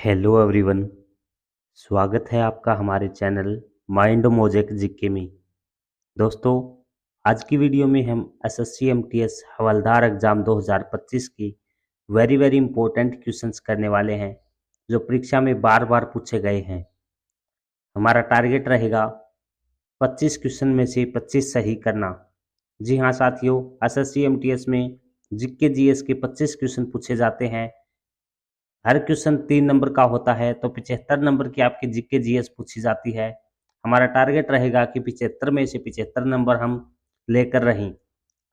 Hello everyone. स्वागत है आपका हमारे चैनल माइंड मोजेक जीके में। दोस्तों, आज की वीडियो में हम एसएससी एमटीएस हवलदार एग्जाम 2025 की वेरी वेरी इंपॉर्टेंट क्वेश्चंस करने वाले हैं जो परीक्षा में बार बार पूछे गए हैं। हमारा टारगेट रहेगा 25 क्वेश्चन में से 25 सही करना। जी हाँ साथियों, एसएससी एमटीएस में जीके जीएस के 25 क्वेश्चन पूछे जाते हैं। हर क्वेश्चन 3 नंबर का होता है, तो 75 नंबर की आपकी जीके जीएस पूछी जाती है। हमारा टारगेट रहेगा कि 75 में से 75 नंबर हम लेकर रहें।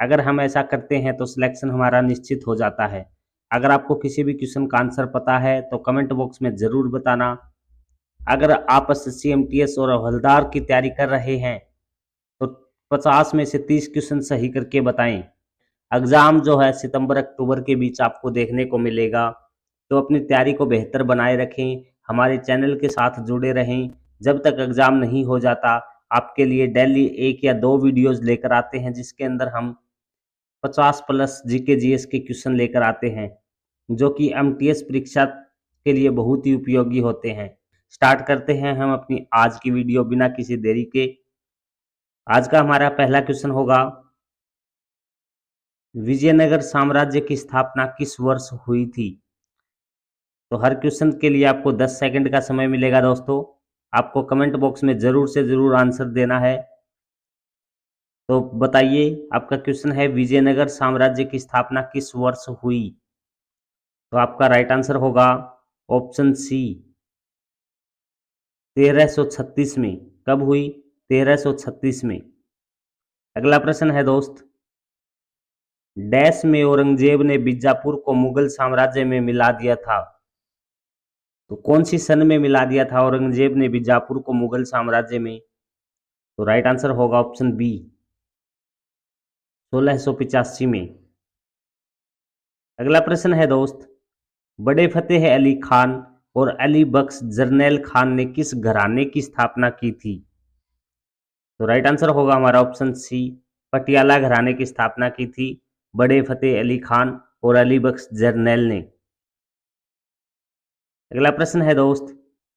अगर हम ऐसा करते हैं तो सिलेक्शन हमारा निश्चित हो जाता है। अगर आपको किसी भी क्वेश्चन का आंसर पता है तो कमेंट बॉक्स में ज़रूर बताना। अगर आप एसएससी एमटीएस और हवलदार की तैयारी कर रहे हैं तो 50 में से 30 क्वेश्चन सही करके बताएं। एग्ज़ाम जो है सितंबर अक्टूबर के बीच आपको देखने को मिलेगा, तो अपनी तैयारी को बेहतर बनाए रखें। हमारे चैनल के साथ जुड़े रहें। जब तक एग्ज़ाम नहीं हो जाता, आपके लिए डेली 1 या 2 वीडियोज़ लेकर आते हैं, जिसके अंदर हम 50 प्लस जीके जीएस के क्वेश्चन लेकर आते हैं, जो कि एमटीएस परीक्षा के लिए बहुत ही उपयोगी होते हैं। स्टार्ट करते हैं हम अपनी आज की वीडियो बिना किसी देरी के। आज का हमारा पहला क्वेश्चन होगा, विजयनगर साम्राज्य की स्थापना किस वर्ष हुई थी? तो हर क्वेश्चन के लिए आपको 10 सेकंड का समय मिलेगा दोस्तों। आपको कमेंट बॉक्स में ज़रूर से ज़रूर आंसर देना है। तो बताइए, आपका क्वेश्चन है विजयनगर साम्राज्य की स्थापना किस वर्ष हुई? तो आपका राइट आंसर होगा ऑप्शन सी, 1336 में। कब हुई? 1336 में। अगला प्रश्न है दोस्त, डैश में औरंगजेब ने बीजापुर को मुगल साम्राज्य में मिला दिया था? तो कौन सी सन में मिला दिया था औरंगजेब ने बीजापुर को मुगल साम्राज्य में? तो राइट आंसर होगा ऑप्शन बी, 1685 में। अगला प्रश्न है दोस्त, बड़े फतेह अली खान और अली बख्श जरनैल खान ने किस घराने की स्थापना की थी? तो राइट आंसर होगा हमारा ऑप्शन सी, पटियाला घराने की स्थापना की थी बड़े फतेह अली खान और अली बख्श जरनैल ने। अगला प्रश्न है दोस्त,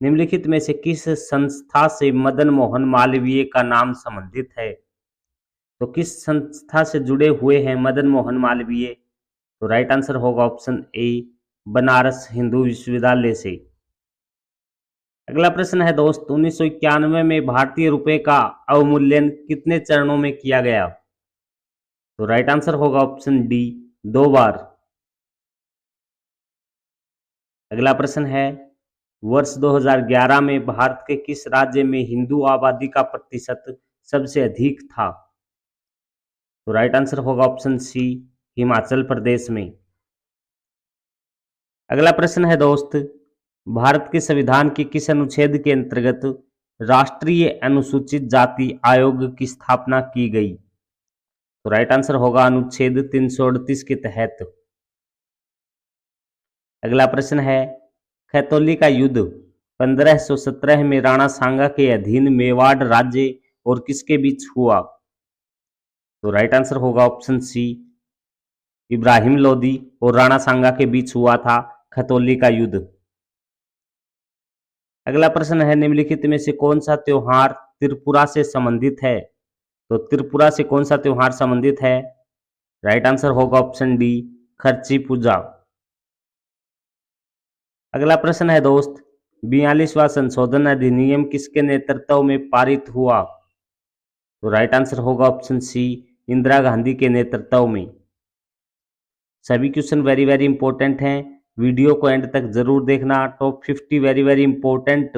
निम्नलिखित में से किस संस्था से मदन मोहन मालवीय का नाम संबंधित है? तो किस संस्था से जुड़े हुए हैं मदन मोहन मालवीय? तो राइट आंसर होगा ऑप्शन ए, बनारस हिंदू विश्वविद्यालय से। अगला प्रश्न है दोस्त, 1991 में भारतीय रुपए का अवमूल्यन कितने चरणों में किया गया? तो राइट आंसर होगा ऑप्शन डी, 2 बार। अगला प्रश्न है, वर्ष 2011 में भारत के किस राज्य में हिंदू आबादी का प्रतिशत सबसे अधिक था? तो राइट आंसर होगा ऑप्शन सी, हिमाचल प्रदेश में। अगला प्रश्न है दोस्त, भारत के संविधान के किस अनुच्छेद के अंतर्गत राष्ट्रीय अनुसूचित जाति आयोग की स्थापना की गई? तो राइट आंसर होगा अनुच्छेद 338 के तहत। अगला प्रश्न है, खैतोली का युद्ध 1517 में राणा सांगा के अधीन मेवाड़ राज्य और किसके बीच हुआ? तो राइट आंसर होगा ऑप्शन सी, इब्राहिम लोदी और राणा सांगा के बीच हुआ था खैतोली का युद्ध। अगला प्रश्न है, निम्नलिखित में से कौन सा त्योहार त्रिपुरा से संबंधित है? तो त्रिपुरा से कौन सा त्योहार संबंधित है? राइट आंसर होगा ऑप्शन डी, खर्ची पूजा। अगला प्रश्न है दोस्त, 42वां संशोधन अधिनियम किसके नेतृत्व में पारित हुआ? तो राइट आंसर होगा ऑप्शन सी, इंदिरा गांधी के नेतृत्व में। सभी क्वेश्चन वेरी वेरी इंपॉर्टेंट हैं, वीडियो को एंड तक जरूर देखना। Top 50 very very important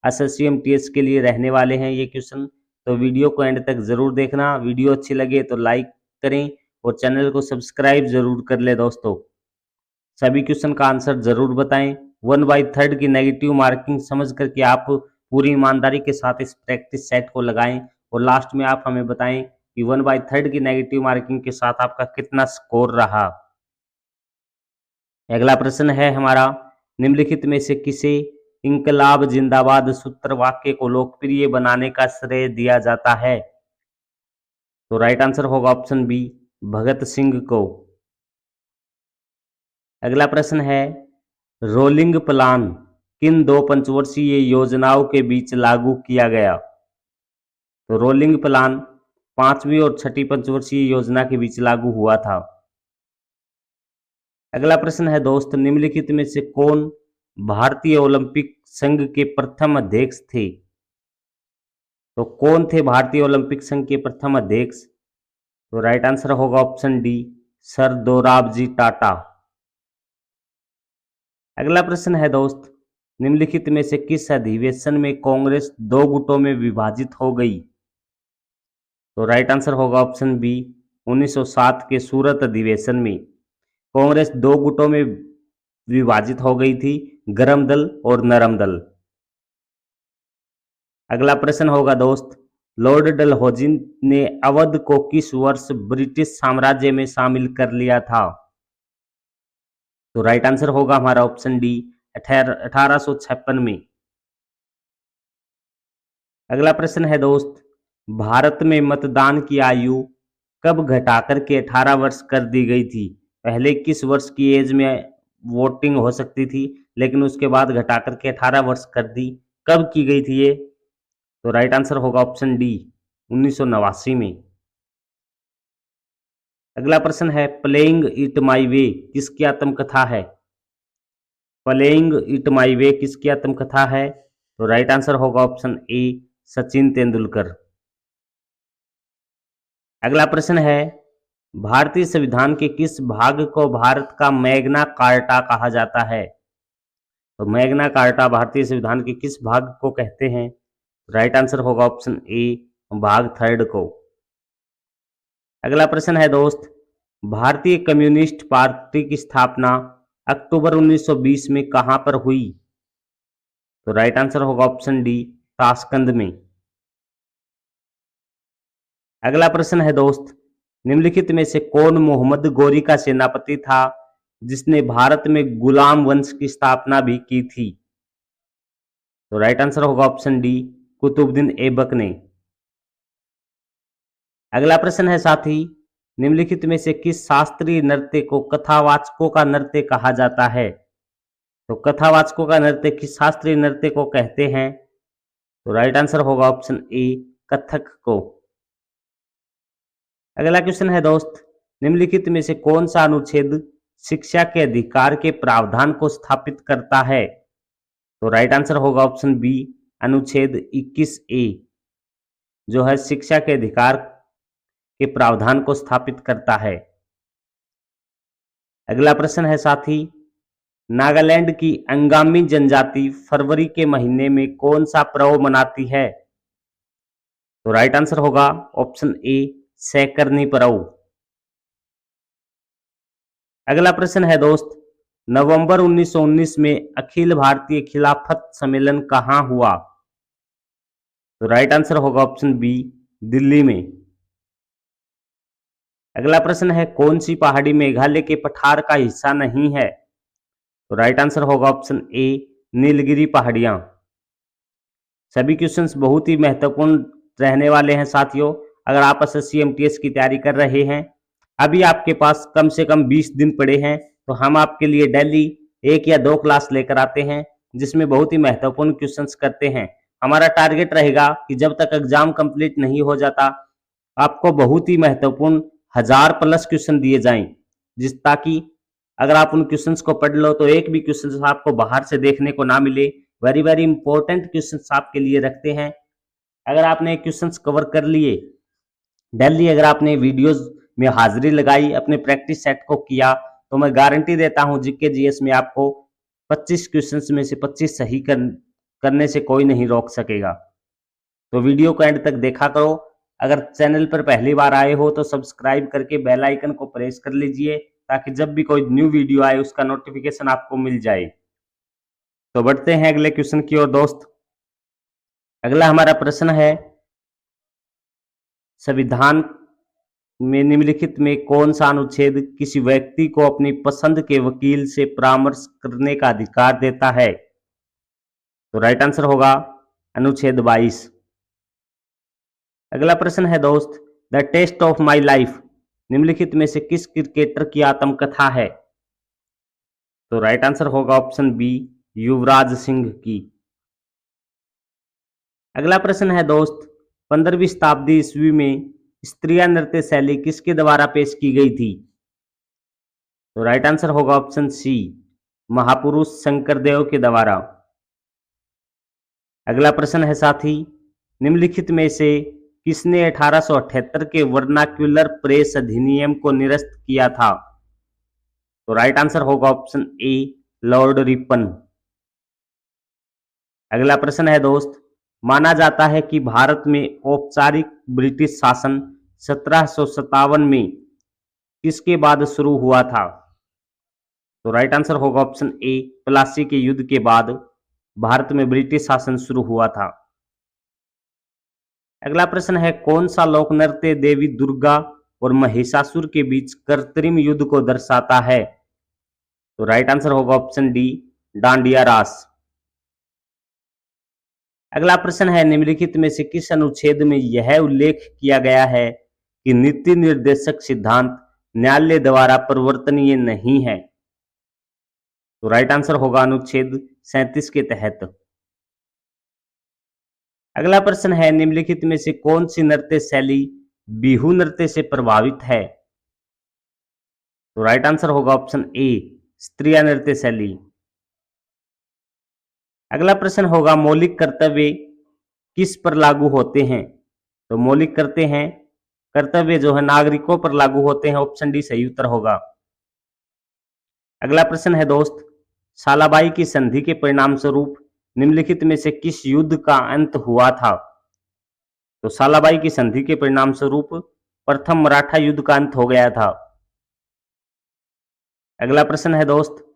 SSC MTS के लिए रहने वाले हैं ये क्वेश्चन, तो वीडियो को एंड तक जरूर देखना। वीडियो अच्छी लगे तो लाइक करें और चैनल को सब्सक्राइब जरूर कर ले दोस्तों। सभी क्वेश्चन का आंसर जरूर बताएं। 1/3 की नेगेटिव मार्किंग समझ करके आप पूरी ईमानदारी के साथ इस प्रैक्टिस सेट को लगाएं और लास्ट में आप हमें बताएं कि 1/3 की नेगेटिव मार्किंग के साथ आपका कितना स्कोर रहा। अगला प्रश्न है हमारा, निम्नलिखित में से किसे इंकलाब जिंदाबाद सूत्र वाक्य को लोकप्रिय बनाने का श्रेय दिया जाता है? तो राइट आंसर होगा ऑप्शन बी, भगत सिंह को। अगला प्रश्न है, रोलिंग प्लान किन दो पंचवर्षीय योजनाओं के बीच लागू किया गया? तो रोलिंग प्लान 5वीं और 6ठी पंचवर्षीय योजना के बीच लागू हुआ था। अगला प्रश्न है दोस्त, निम्नलिखित में से कौन भारतीय ओलंपिक संघ के प्रथम अध्यक्ष थे? तो कौन थे भारतीय ओलंपिक संघ के प्रथम अध्यक्ष? तो राइट आंसर होगा option D, sir Dorabji Tata. अगला प्रश्न है दोस्त, निम्नलिखित में से किस अधिवेशन में कांग्रेस दो गुटों में विभाजित हो गई? तो राइट आंसर होगा ऑप्शन बी, 1907 के सूरत अधिवेशन में कांग्रेस दो गुटों में विभाजित हो गई थी, गर्म दल और नरम दल। अगला प्रश्न होगा दोस्त, लॉर्ड डलहौजी ने अवध को किस वर्ष ब्रिटिश साम्राज्य में शामिल कर लिया था? तो राइट आंसर होगा हमारा ऑप्शन डी, 1856 में। अगला प्रश्न है दोस्त, भारत में मतदान की आयु कब घटाकर के 18 वर्ष कर दी गई थी? पहले 21 वर्ष की एज में वोटिंग हो सकती थी, लेकिन उसके बाद घटाकर के 18 वर्ष कर दी। कब की गई थी ये? तो राइट आंसर होगा ऑप्शन डी, 1989 में। अगला प्रश्न है, प्लेइंग इट माई वे किसकी आत्मकथा है? प्लेइंग इट माई वे किसकी आत्मकथा है? तो राइट आंसर होगा ऑप्शन ए, सचिन तेंदुलकर। अगला प्रश्न है, भारतीय संविधान के किस भाग को भारत का मैग्ना कार्टा कहा जाता है? तो मैग्ना कार्टा भारतीय संविधान के किस भाग को कहते हैं? राइट आंसर होगा ऑप्शन ए, भाग 3 को। अगला प्रश्न है दोस्त, भारतीय कम्युनिस्ट पार्टी की स्थापना अक्टूबर 1920 में कहां पर हुई? तो राइट आंसर होगा ऑप्शन डी, ताशकंद में। अगला प्रश्न है दोस्त, निम्नलिखित में से कौन मोहम्मद गोरी का सेनापति था जिसने भारत में गुलाम वंश की स्थापना भी की थी? तो राइट आंसर होगा ऑप्शन डी, कुतुबुद्दीन ऐबक ने। अगला प्रश्न है साथी, निम्नलिखित में से किस शास्त्रीय नृत्य को कथावाचकों का नृत्य कहा जाता है? तो कथावाचकों का नृत्य किस शास्त्रीय नृत्य को कहते हैं? तो राइट आंसर होगा ऑप्शन ए, कथक को। अगला क्वेश्चन है दोस्त, निम्नलिखित में से कौन सा अनुच्छेद शिक्षा के अधिकार के प्रावधान को स्थापित करता है? तो राइट आंसर होगा ऑप्शन बी, अनुच्छेद 21A, जो है शिक्षा के अधिकार के प्रावधान को स्थापित करता है। अगला प्रश्न है साथी, नागालैंड की अंगामी जनजाति फरवरी के महीने में कौन सा पर्व मनाती है? तो राइट आंसर होगा ऑप्शन ए, सैकरनी पर्व। अगला प्रश्न है दोस्त, नवंबर 1919 में अखिल भारतीय खिलाफत सम्मेलन कहां हुआ? तो राइट आंसर होगा ऑप्शन बी, दिल्ली में। अगला प्रश्न है, कौन सी पहाड़ी मेघालय के पठार का हिस्सा नहीं है? तो राइट आंसर होगा ऑप्शन ए, नीलगिरी पहाड़ियां। सभी क्वेश्चंस बहुत ही महत्वपूर्ण रहने वाले हैं साथियों। अगर आप एसएससी एमटीएस की तैयारी कर रहे हैं, अभी आपके पास कम से कम 20 दिन पड़े हैं, तो हम आपके लिए डेली 1 या 2 क्लास लेकर आते हैं जिसमें बहुत ही महत्वपूर्ण क्वेश्चंस करते हैं। हमारा टारगेट रहेगा कि जब तक एग्जाम कंप्लीट नहीं हो जाता, आपको बहुत ही महत्वपूर्ण 1000+ क्वेश्चन दिए जाएं, ताकि अगर आप उन क्वेश्चंस को पढ़ लो तो एक भी क्वेश्चन आपको बाहर से देखने को ना मिले। वेरी वेरी इंपॉर्टेंट क्वेश्चंस आपके लिए रखते हैं। अगर आपने क्वेश्चंस कवर कर लिए डेली, अगर आपने वीडियोस में हाजिरी लगाई, अपने प्रैक्टिस सेट को किया, तो मैं गारंटी देता हूं जीके जीएस में आपको 25 क्वेश्चंस में से 25 सही करने से कोई नहीं रोक सकेगा। तो वीडियो को एंड तक देखा करो। अगर चैनल पर पहली बार आए हो तो सब्सक्राइब करके बेल आइकन को प्रेस कर लीजिए, ताकि जब भी कोई न्यू वीडियो आए उसका नोटिफिकेशन आपको मिल जाए। तो बढ़ते हैं अगले क्वेश्चन की ओर दोस्त। अगला हमारा प्रश्न है, संविधान में निम्नलिखित में कौन सा अनुच्छेद किसी व्यक्ति को अपनी पसंद के वकील से परामर्श करने का अधिकार देता है? तो राइट आंसर होगा अनुच्छेद 22। अगला प्रश्न है दोस्त, the test of my life निम्नलिखित में से किस क्रिकेटर की आत्मकथा है? तो राइट आंसर होगा ऑप्शन बी, युवराज सिंह की। अगला प्रश्न है दोस्त, 15वीं शताब्दी ईस्वी में स्त्रियां नृत्य शैली किसके द्वारा पेश की गई थी? तो राइट आंसर होगा ऑप्शन सी, महापुरुष शंकरदेव के द्वारा। अगला प्रश्न है साथी, निम्नलिखित में से किसने 1878 के वर्नाक्युलर प्रेस अधिनियम को निरस्त किया था? तो राइट आंसर होगा ऑप्शन ए, लॉर्ड रिपन। अगला प्रश्न है दोस्त, माना जाता है कि भारत में औपचारिक ब्रिटिश शासन 1757 में किसके बाद शुरू हुआ था? तो राइट आंसर होगा ऑप्शन ए, प्लासी के युद्ध के बाद भारत में ब्रिटिश शासन शुरू हुआ था। अगला प्रश्न है, कौन सा लोक नृत्य देवी दुर्गा और महिषासुर के बीच कृत्रिम युद्ध को दर्शाता है? तो राइट आंसर होगा ऑप्शन डी, डांडिया रास। अगला प्रश्न है, निम्नलिखित में से किस अनुच्छेद में यह उल्लेख किया गया है कि नीति निर्देशक सिद्धांत न्यायालय द्वारा परिवर्तनीय नहीं है? तो राइट आंसर होगा अनुच्छेद 37 के तहत। अगला प्रश्न है, निम्नलिखित में से कौन सी नृत्य शैली बिहू नृत्य से प्रभावित है? तो राइट आंसर होगा ऑप्शन ए, स्त्रिया नृत्य शैली। अगला प्रश्न होगा, मौलिक कर्तव्य किस पर लागू होते हैं? तो मौलिक कर्तव्य जो है नागरिकों पर लागू होते हैं, ऑप्शन डी सही उत्तर होगा। अगला प्रश्न है दोस्त, सालाबाई की संधि के परिणाम स्वरूप निम्नलिखित में से किस युद्ध का अंत हुआ था? तो सालाबाई की संधि के परिणाम स्वरूप प्रथम मराठा युद्ध का अंत हो गया था। अगला प्रश्न है दोस्त,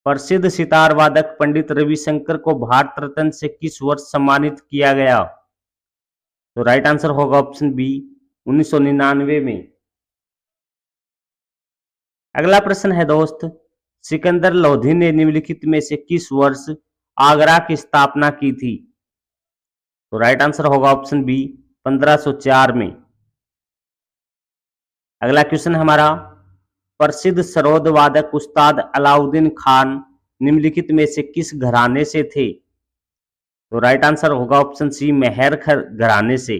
प्रसिद्ध सितार वादक पंडित रविशंकर को भारत रत्न से किस वर्ष सम्मानित किया गया? तो राइट आंसर होगा ऑप्शन बी, 1999 में। अगला प्रश्न है दोस्त, सिकंदर लोधी ने निम्नलिखित में से किस वर्ष आगरा की स्थापना की थी? तो राइट आंसर होगा ऑप्शन बी, 1504 में। अगला क्वेश्चन हमारा, प्रसिद्ध सरोद वादक उस्ताद अलाउद्दीन खान निम्नलिखित में से किस घराने से थे? तो राइट आंसर होगा ऑप्शन सी, मेहर घराने से।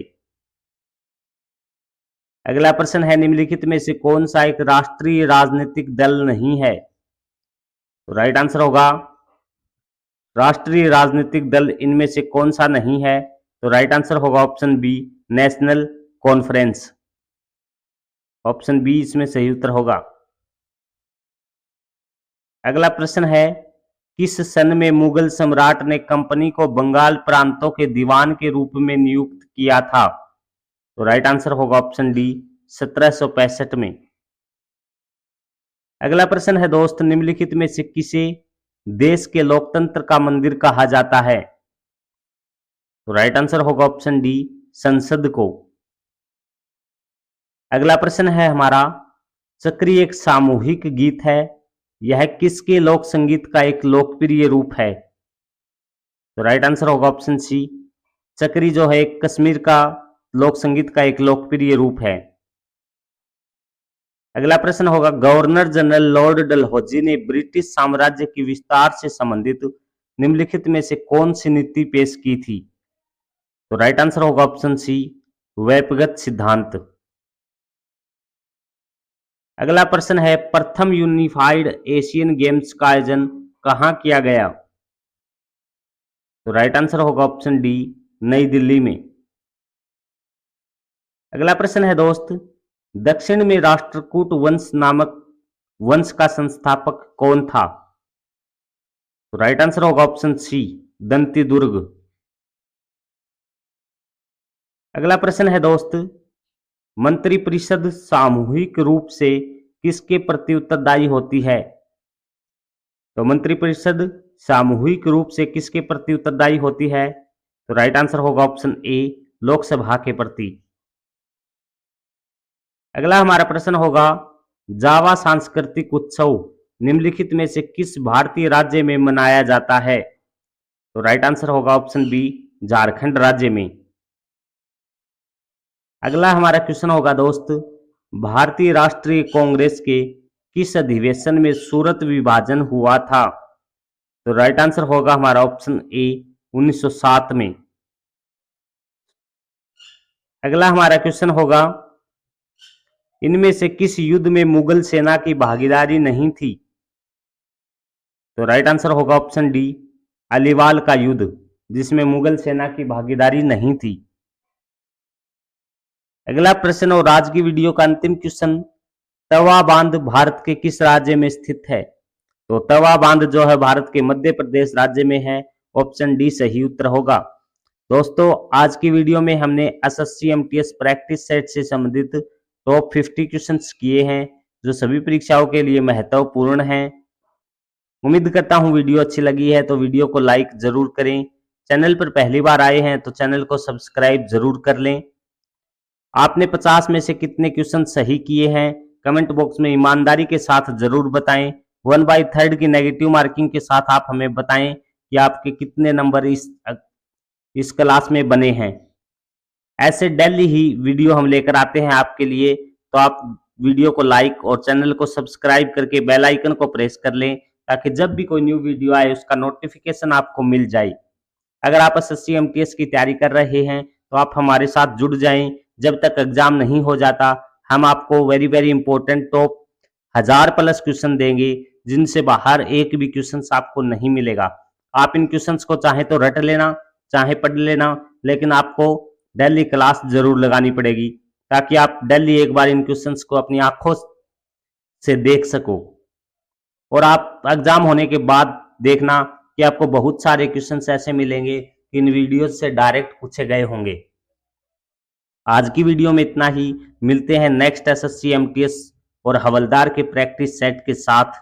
अगला प्रश्न है, निम्नलिखित में से कौन सा एक राष्ट्रीय राजनीतिक दल नहीं है? तो राइट आंसर होगा, राष्ट्रीय राजनीतिक दल इनमें से कौन सा नहीं है? तो राइट आंसर होगा option B, national conference. Option B इसमें सही उत्तर होगा। अगला प्रश्न है, किस सन में मुगल सम्राट ने कंपनी को बंगाल प्रांतों के दीवान के रूप में नियुक्त किया था? तो राइट आंसर होगा ऑप्शन डी, 1765 में। अगला प्रश्न है दोस्त, निम्नलिखित में से किसे देश के लोकतंत्र का मंदिर कहा जाता है? तो राइट आंसर होगा ऑप्शन डी, संसद को। अगला प्रश्न है हमारा, चक्री एक सामूहिक गीत है, यह किसके लोक संगीत का एक लोकप्रिय रूप है? तो राइट आंसर होगा ऑप्शन सी, चक्री जो है कश्मीर का लोक संगीत का एक लोकप्रिय रूप है। अगला प्रश्न होगा, गवर्नर जनरल लॉर्ड डलहौजी ने ब्रिटिश साम्राज्य के विस्तार से संबंधित निम्नलिखित में से कौन सी नीति पेश की थी? तो राइट आंसर होगा ऑप्शन सी, व्यक्तिगत सिद्धांत। अगला प्रश्न है, प्रथम यूनिफाइड एशियन गेम्स का आयोजन कहां किया गया? तो राइट आंसर होगा ऑप्शन डी, नई दिल्ली में। अगला प्रश्न है दोस्त, दक्षिण में राष्ट्रकूट वंश नामक वंश का संस्थापक कौन था? तो राइट आंसर होगा ऑप्शन सी, दंती दुर्ग। अगला प्रश्न है दोस्त, मंत्रिपरिषद सामूहिक रूप से किसके प्रति उत्तरदायी होती है? तो मंत्रिपरिषद सामूहिक रूप से किसके प्रति उत्तरदायी होती है? तो राइट आंसर होगा ऑप्शन ए, लोकसभा के प्रति। अगला हमारा प्रश्न होगा, जावा सांस्कृतिक उत्सव निम्नलिखित में से किस भारतीय राज्य में मनाया जाता है? तो राइट आंसर होगा ऑप्शन बी, झारखंड राज्य में। अगला हमारा क्वेश्चन होगा दोस्त, भारतीय राष्ट्रीय कांग्रेस के किस अधिवेशन में सूरत विभाजन हुआ था? तो राइट आंसर होगा हमारा ऑप्शन ए 1907 में। अगला हमारा क्वेश्चन होगा, इनमें से किस युद्ध में मुगल सेना की भागीदारी नहीं थी? तो राइट आंसर होगा ऑप्शन डी अलीवाल का युद्ध, जिसमें मुगल सेना की भागीदारी नहीं थी। अगला प्रश्न और आज की वीडियो का अंतिम क्वेश्चन, तवा बांध भारत के किस राज्य में स्थित है? तो तवा बांध जो है भारत के मध्य प्रदेश राज्य में है। ऑप्शन डी सही उत्तर होगा। दोस्तों, आज की वीडियो में हमने एसएससी एमटीएस प्रैक्टिस सेट से संबंधित टॉप 50 क्वेश्चंस किए हैं, जो सभी परीक्षाओं के लिए महत्वपूर्ण हैं। उम्मीद करता हूं वीडियो अच्छी लगी है तो वीडियो को लाइक जरूर करें। चैनल पर पहली बार आए हैं तो चैनल को सब्सक्राइब जरूर कर लें। आपने 50 में से कितने क्वेश्चन सही किए हैं कमेंट बॉक्स में ईमानदारी के साथ जरूर बताएं। 1/3 की नेगेटिव मार्किंग के साथ आप हमें बताएं कि आपके कितने नंबर इस क्लास में बने हैं। ऐसे डेली ही वीडियो हम लेकर आते हैं आपके लिए, तो आप वीडियो को लाइक और चैनल को सब्सक्राइब करके बेल आइकन को प्रेस कर लें, ताकि जब भी कोई न्यू वीडियो आए उसका नोटिफिकेशन आपको मिल जाए। अगर आप एसएससी एमटीएस की तैयारी कर रहे हैं तो आप हमारे साथ जुड़ जाएं। जब तक एग्जाम नहीं हो जाता हम आपको very very important top 1000+ question देंगे, जिनसे बाहर एक भी क्वेश्चन आपको नहीं मिलेगा। आप इन क्वेश्चंस को चाहे तो रट लेना, चाहे पढ़ लेना, लेकिन आपको डेली क्लास जरूर लगानी पड़ेगी, ताकि आप डेली एक बार इन क्वेश्चंस को अपनी आंखों से देख सको। और आप एग्जाम होने के बाद देखना कि आपको बहुत सारे क्वेश्चंस ऐसे मिलेंगे कि इन वीडियो से डायरेक्ट पूछे गए होंगे। आज की वीडियो में इतना ही। मिलते हैं नेक्स्ट एसएससी एमटीएस और हवलदार के प्रैक्टिस सेट के साथ।